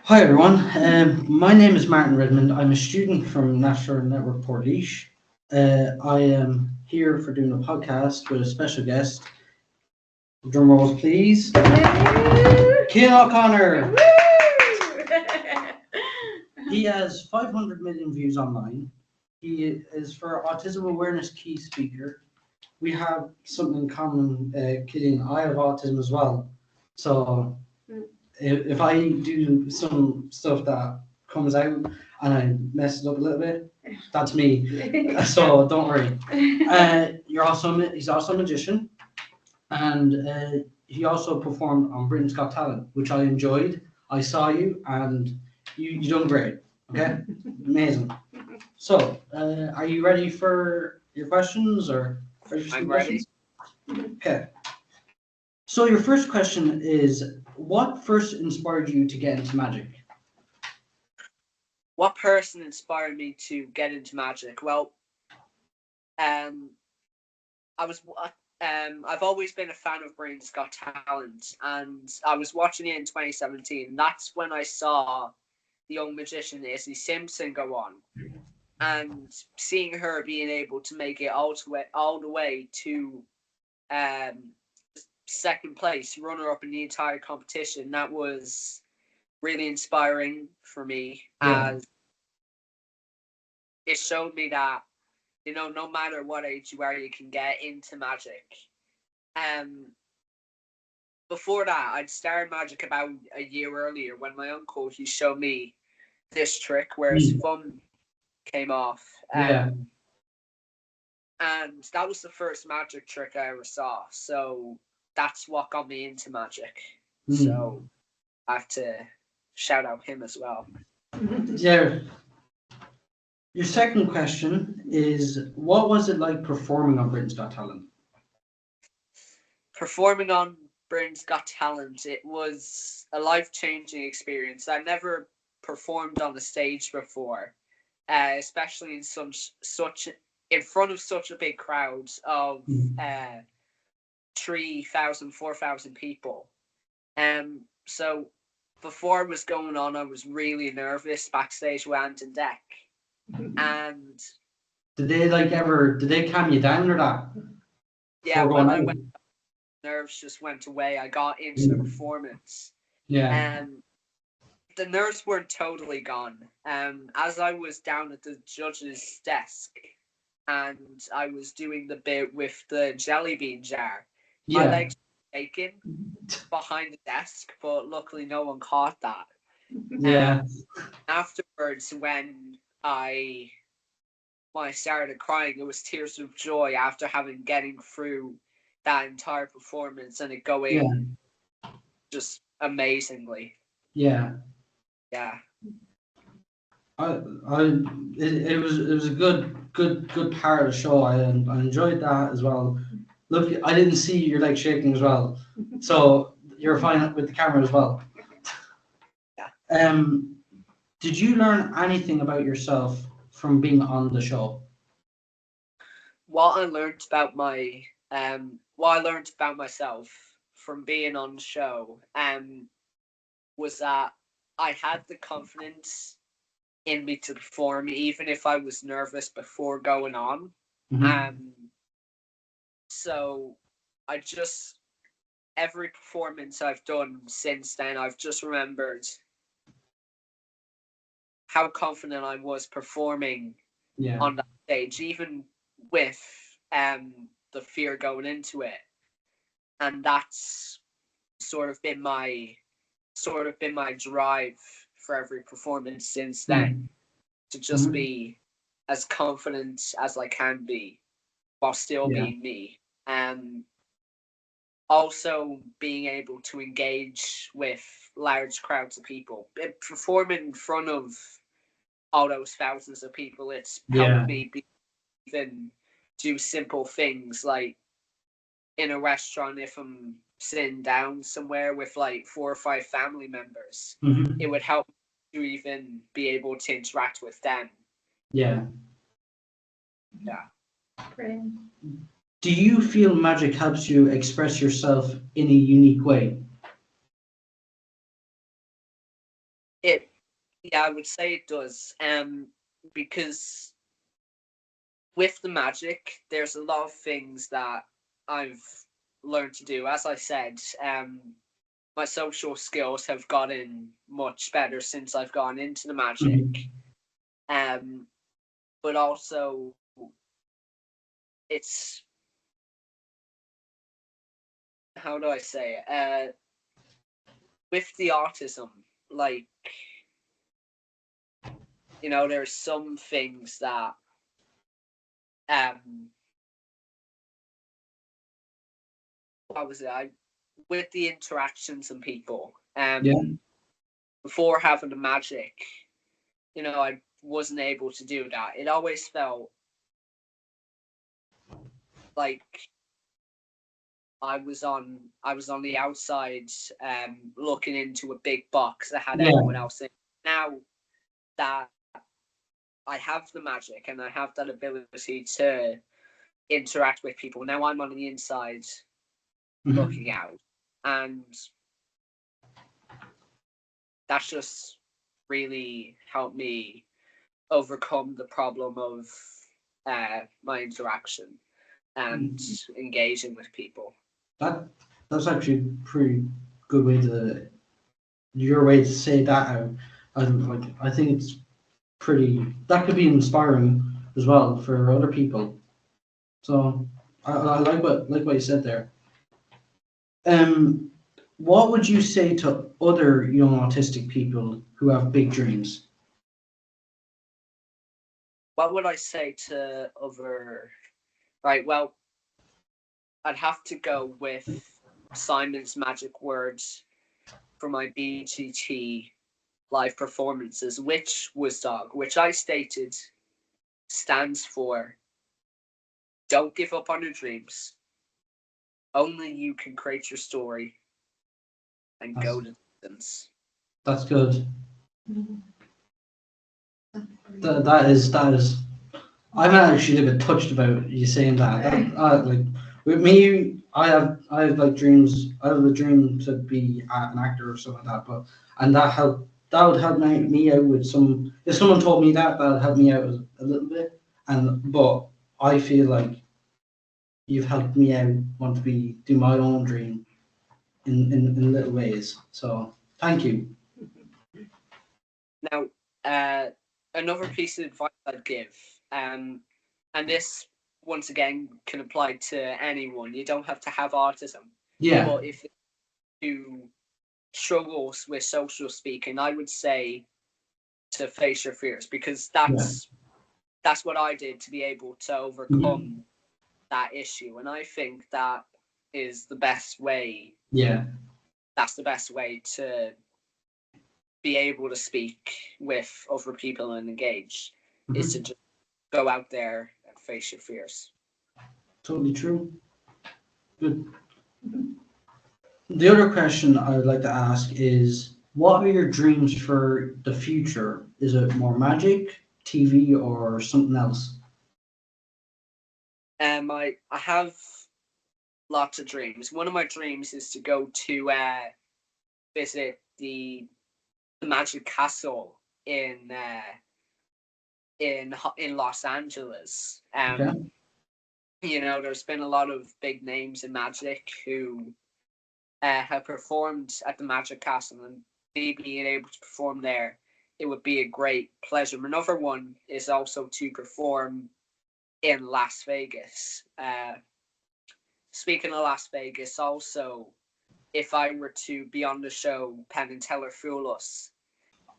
Hi everyone, my name is Martin Redmond. I'm a student from NLN Portlaoise. I am here for doing a podcast with a special guest. Drum rolls, please. Cillian O'Connor. He has 500 million views online. He is for Autism Awareness Key Speaker. We have something in common, Cillian. I have autism as well. So if I do some stuff that comes out and I mess it up a little bit, that's me. So don't worry. He's also a magician, and he also performed on Britain's Got Talent, which I enjoyed. I saw you, and you done great. Okay, amazing. So, are you ready for your questions or ready for some I'm ready. questions? Okay. So your first question is, what first inspired you to get into magic? What person inspired me to get into magic? Well, I was I've always been a fan of Britain's Got Talent, and I was watching it in 2017. That's when I saw the young magician Izzy Simpson go on, and seeing her being able to make it all the way to second place, runner up in the entire competition. That was really inspiring for me, as it showed me that, no matter what age you are, you can get into magic. Before that, I'd started magic about a year earlier when my uncle, he showed me this trick where his thumb came off. Yeah. And that was the first magic trick I ever saw. So that's what got me into magic. So I have to shout out him as well. Yeah. Your second question is, what was it like performing on Britain's Got Talent? Performing on Britain's Got Talent, it was a life-changing experience. I never performed on the stage before, especially in in front of such a big crowd of 3,000, 4,000 people. So before it was going on, I was really nervous backstage with Ant and Deck. And did they calm you down or that? Yeah, when I went, nerves just went away. I got into the performance. Yeah. The nerves weren't totally gone. As I was down at the judge's desk and I was doing the bit with the jelly bean jar, my legs were shaking behind the desk, but luckily no one caught that. Yeah. Afterwards, when I started crying, it was tears of joy after getting through that entire performance and it going just amazingly. Yeah. Yeah. It was a good part of the show. I enjoyed that as well. Look, I didn't see your legs shaking as well, so you're fine with the camera as well. Yeah. Did you learn anything about yourself from being on the show? What I learned about myself from being on the show was that I had the confidence in me to perform, even if I was nervous before going on. So every performance I've done since then, I've just remembered how confident I was performing on that stage, even with the fear going into it. And that's sort of been my drive for every performance since then, to just be as confident as I can be while still being me. Also being able to engage with large crowds of people. Performing in front of all those thousands of people, it's helped me even do simple things like in a restaurant, if I'm sitting down somewhere with like 4 or 5 family members, it would help to even be able to interact with them. Yeah. Great. Do you feel magic helps you express yourself in a unique way? Yeah, I would say it does. Because with the magic, there's a lot of things that I've learned to do. As I said, my social skills have gotten much better since I've gone into the magic. But also, it's, how do I say it? With the autism, like, there's some things that what was it? With the interactions and people, before having the magic, I wasn't able to do that. It always felt like I was on the outside, looking into a big box that had everyone else in. Now that I have the magic and I have that ability to interact with people, now I'm on the inside looking out, and that's just really helped me overcome the problem of my interaction and engaging with people. That's actually a pretty good way to your way to say that out. I think it's pretty. That could be inspiring as well for other people. So I like what you said there. What would you say to other young autistic people who have big dreams? What would I say to other? Right. Well, I'd have to go with Simon's magic words for my BGT live performances, which was dog, which I stated stands for don't give up on your dreams. Only you can create your story and go to distance. That's good. That is. I'm actually a bit touched about you saying that. Like with me, I have like dreams. I have a dream to be an actor or something like that. And that would help me out with some. If someone told me that, would help me out a little bit. But I feel like you've helped me out. Want to do my own dream in little ways. So thank you. Now, another piece of advice I'd give, and this once again can apply to anyone. You don't have to have autism. Yeah. But if you struggle with social speaking, I would say to face your fears, because that's what I did to be able to overcome that issue. And I think that is the best way. Yeah. That's the best way to be able to speak with other people and engage, is to just go out there and face your fears. Totally true. Good. The other question I would like to ask is, what are your dreams for the future? Is it more magic, TV, or something else? I have lots of dreams. One of my dreams is to go to visit the Magic Castle in Los Angeles. Okay. There's been a lot of big names in magic who have performed at the Magic Castle, and me being able to perform there, it would be a great pleasure. Another one is also to perform in Las Vegas. Speaking of Las Vegas, also, if I were to be on the show Penn and Teller Fool Us,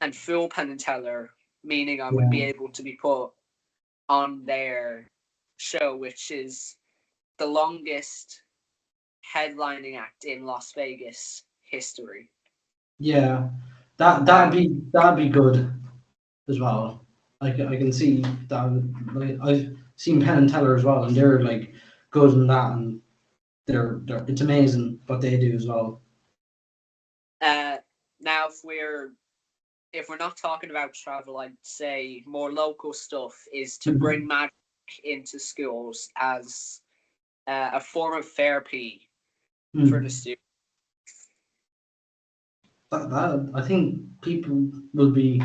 and fool Penn and Teller, meaning I would be able to be put on their show, which is the longest headlining act in Las Vegas history. Yeah, that'd be good as well. I can see that. Like, I've seen Penn and Teller as well, and they're like good in that, and they're it's amazing what they do as well. Now, if we're not talking about travel, I'd say more local stuff is to bring magic into schools as a form of therapy for the students. that I think people will be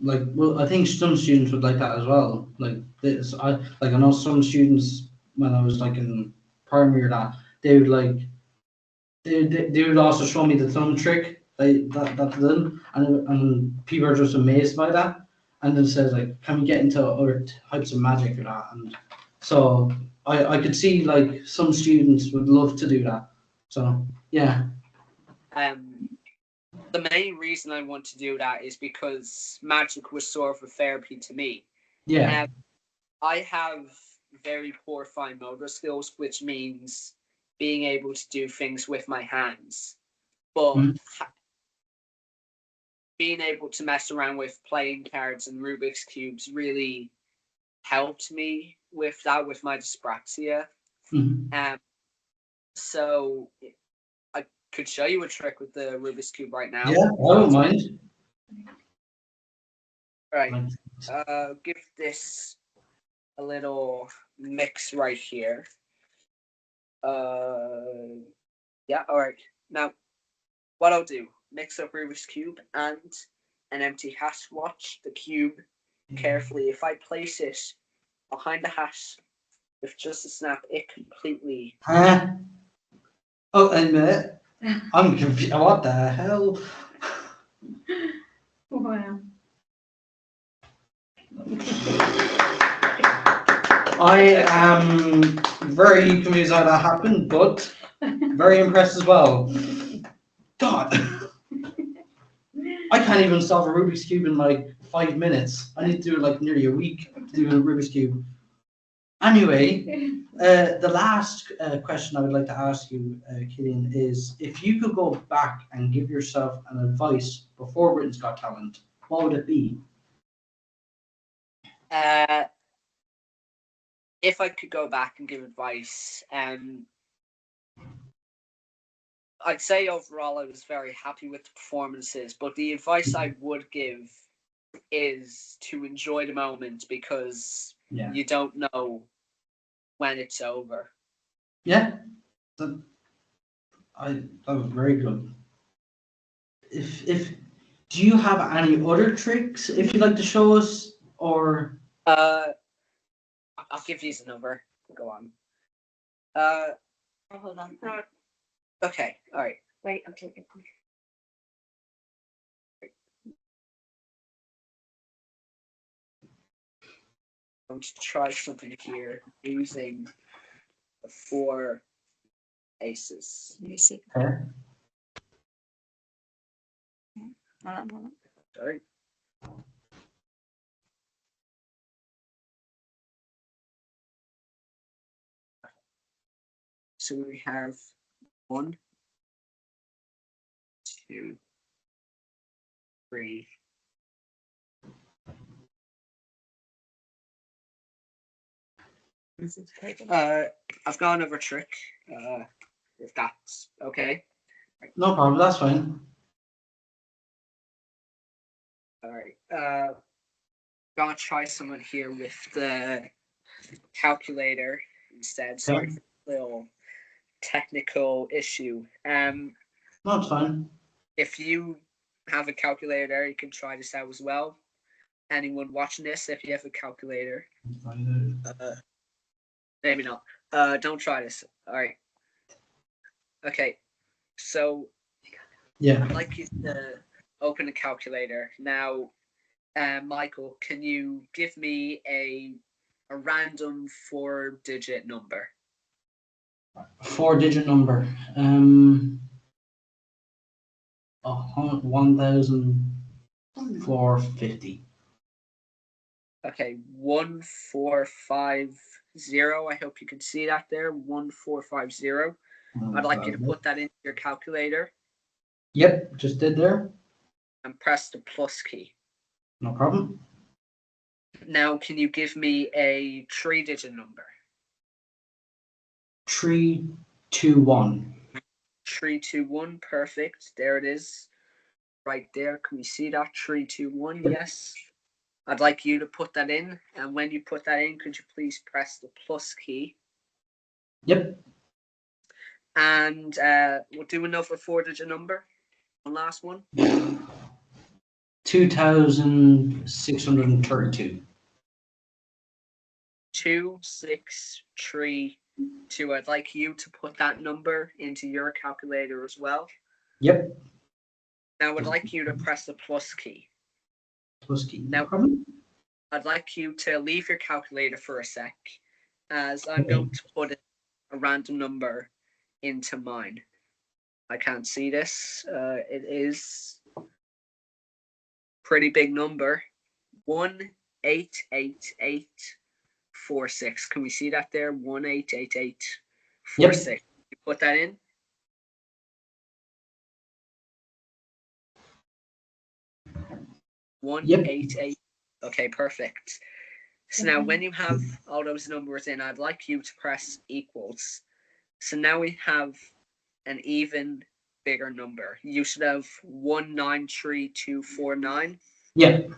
like, well, I think some students would like that as well. Like this, I know some students when I was like in primary or that they would like they would also show me the thumb trick that to them, and people are just amazed by that. And then says like, can we get into other types of magic or that? And so I could see like some students would love to do that. So yeah, The main reason I want to do that is because magic was sort of a therapy to me. yeah, I have very poor fine motor skills, which means being able to do things with my hands. But mhm, being able to mess around with playing cards and Rubik's Cubes really helped me with that, with my dyspraxia. mhm. Um, so I could show you a trick with the Rubik's Cube right now. Yeah, I don't mind. Right. Like, Give this a little mix right here. Yeah, all right. Now, what I'll do, mix up Rubik's Cube and an empty hat. Watch the cube carefully. If I place it behind the hat with just a snap, it completely. huh? Oh, and I'm confused. What the hell? Wow. I am very confused how that happened, but very impressed as well. God, I can't even solve a Rubik's Cube in like 5 minutes. I need to do it like nearly a week to do a Rubik's Cube. Anyway, the last question I would like to ask you, Cillian, is if you could go back and give yourself an advice before Britain's Got Talent, what would it be? Uh, if I could go back and give advice, I'd say overall I was very happy with the performances, but the advice I would give is to enjoy the moment because Yeah. you don't know when it's over. Yeah, that, that was very good. If do you have any other tricks if you'd like to show us, or Uh, I'll give you a number. Go on. Uh, Oh, hold on. okay, all right. Wait, I'm taking. I'm going to try something here using the 4 aces. Let me see. okay. Hold on. Sorry. So we have 1, 2, 3. I've got another trick. If that's okay. No problem, that's fine. All right. Gonna try someone here with the calculator instead. Sorry Okay. for the little technical issue. No, it's fine. If you have a calculator, you can try this out as well. Anyone watching this, if you have a calculator, maybe not. Don't try this. All right. Okay. So Yeah. I'd like you to open a calculator now. Michael, can you give me a random 4-digit number? 4-digit number. 1,450. Okay, 1450. I hope you can see that there. 1450. I'd like you to put that into your calculator Yep, just did there. and press the plus key. No problem. Now, can you give me a 3-digit number? 321. 321. Perfect. There it is. Right there. Can we see that? 321. Yes. I'd like you to put that in. And when you put that in, could you please press the plus key? Yep. And we'll do another 4-digit number. One last one. 2,632. 2632. I'd like you to put that number into your calculator as well. Yep. Now, I'd like you to press the plus key. Plus key. Now, Problem? I'd like you to leave your calculator for a sec, as I'm going to put a random number into mine. I can't see this. It is a pretty big number. 1,888,46. Can we see that there? 1,888,46. You put that in. Yep. 188. Okay, perfect. So now when you have all those numbers in, I'd like you to press equals. So now we have an even bigger number. You should have 1,93249. Yep.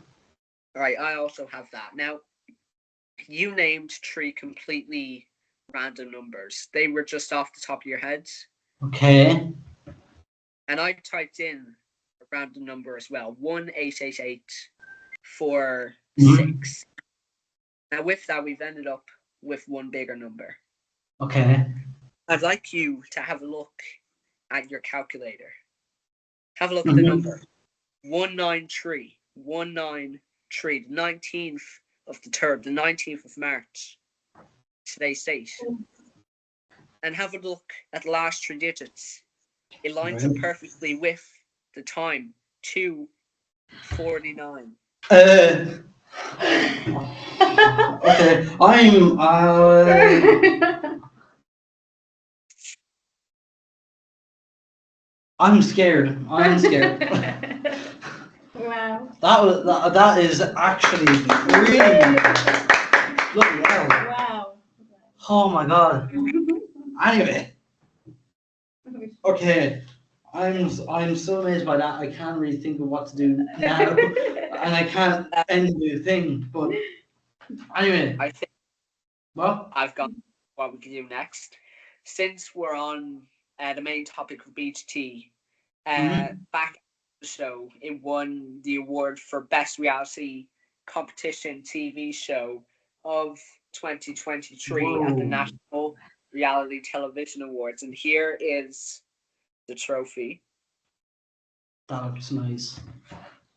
All right, I also have that. Now, you named 3 completely random numbers. They were just off the top of your heads. Okay. And I typed in a random number as well, 1,888,46. Now, with that, we've ended up with one bigger number. Okay. I'd like you to have a look at your calculator. Have a look at the number. 193. 193. The 19th of the 3rd, the 19th of March. Today's date. And have a look at the last 3 digits. It lines up perfectly with the time. 2:49. Okay, I'm scared. I'm scared. Wow. That is actually really bloody hell. Wow. Oh my god. Anyway, okay. I'm so amazed by that. I can't really think of what to do now, and I can't end the thing. But anyway, I think well, I've got what we can do next. Since we're on the main topic of BGT, back at the show, it won the award for Best Reality Competition TV Show of 2023 at the National Reality Television Awards. And here is the trophy. that looks nice.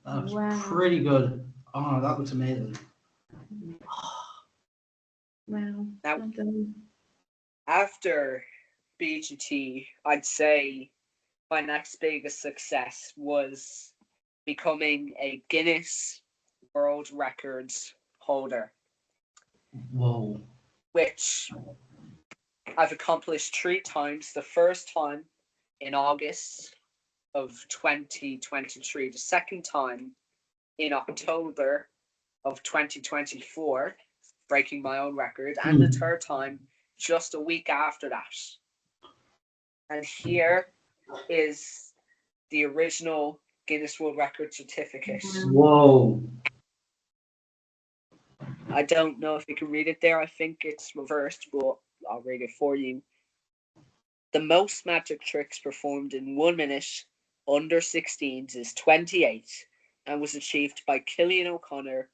That looks Wow. pretty good. Oh, that looks amazing. Wow. Now, Well done. after BGT, I'd say my next biggest success was becoming a Guinness World Records holder, Whoa. which I've accomplished 3 times. The first time in August of 2023, the second time in October of 2024, breaking my own record, and the third time just a week after that. And here is the original Guinness World Record certificate. Whoa. I don't know if you can read it there. I think it's reversed, but I'll read it for you. The most magic tricks performed in 1 minute under 16s is 28 and was achieved by Cillian O'Connor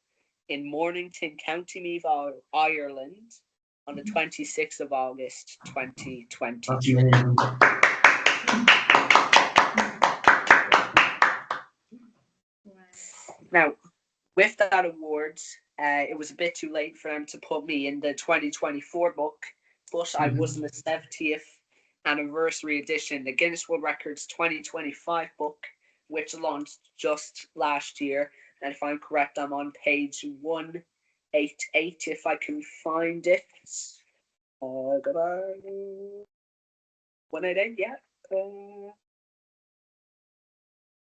in Mornington, County Meath, Ireland on the 26th of August, 2023. Now, with that award, it was a bit too late for them to put me in the 2024 book, but I was in the 70th anniversary edition, the Guinness World Records 2025 book, which launched just last year. And if I'm correct, I'm on page 188 if I can find it. Goodbye. 188, yeah.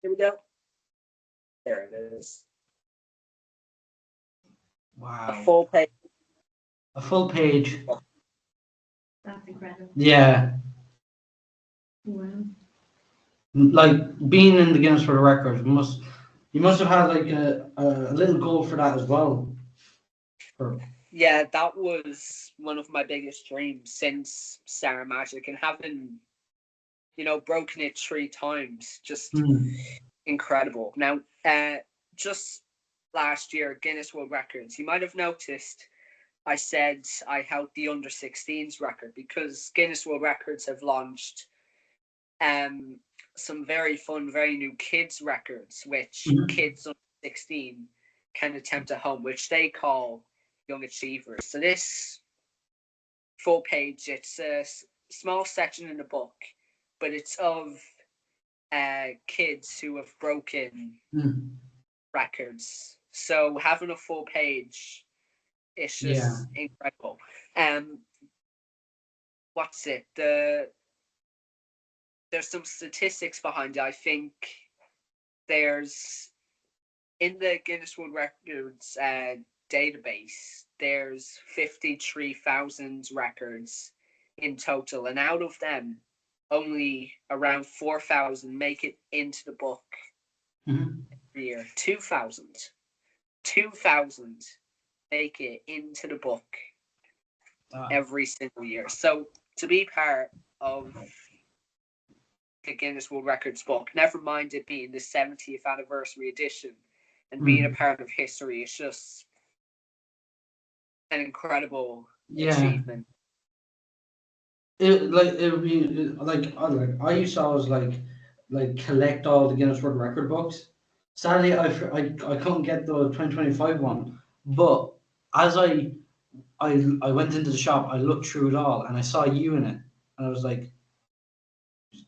Here we go. There it is. Wow. A full page. A full page. That's incredible. Yeah. Wow. Like being in the Guinness World Records, you must have had like a little goal for that as well. Yeah, that was one of my biggest dreams since Sarah Magic, and having broken it 3 times. Just Mm. incredible. Now, just last year, Guinness World Records, you might have noticed I said I held the under 16s record because Guinness World Records have launched some very fun, very new kids records, which kids under 16 can attempt at home, which they call Young Achievers. So this full page, it's a small section in the book, but it's of kids who have broken records. So having a full page, it's just incredible. What's it? There's some statistics behind it. I think there's in the Guinness World Records database, there's 53,000 records in total, and out of them, only around 4,000 make it into the book every year. 2,000 make it into the book every single year. So to be part of the Guinness World Records book, never mind it being the 70th anniversary edition and being a part of history, it's just an incredible achievement. It would be like I used to always like collect all the Guinness World Record books. Sadly, I couldn't get the 2025 one, but as I went into the shop, I looked through it all and I saw you in it, and I was like,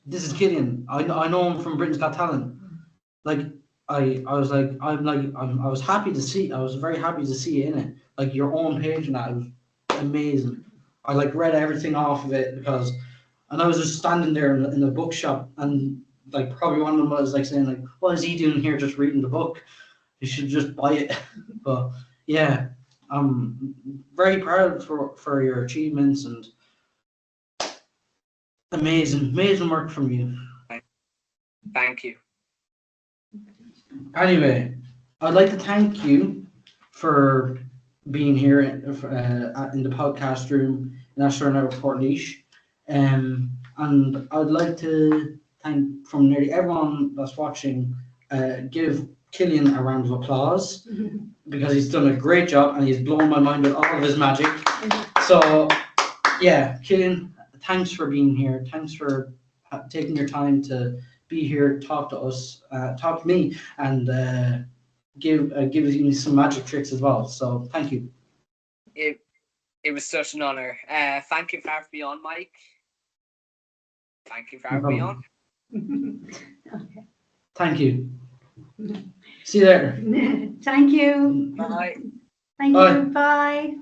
"This is Cillian. I know him from Britain's Got Talent." Like I was like, I was happy to see. I was very happy to see you in it. Like your own page and that, it was amazing. I like read everything off of it and I was just standing there in the bookshop, and like probably one of them was like saying like, "What is he doing here, just reading the book? You should just buy it." But yeah, I'm very proud for your achievements and amazing work from you. Thank you. Anyway, I'd like to thank you for being here in the podcast room in NLN Portlaoise. And I'd like to thank from nearly everyone that's watching, give Cillian a round of applause because he's done a great job and he's blown my mind with all of his magic. So yeah, Cillian, thanks for being here. Thanks for taking your time to be here, talk to us, talk to me, and give me some magic tricks as well. So thank you. It was such an honor. Thank you for having me on, Mike. Thank you for having me on. Okay. Thank you. See you later. Thank you. Bye. Thank Bye. you. Bye.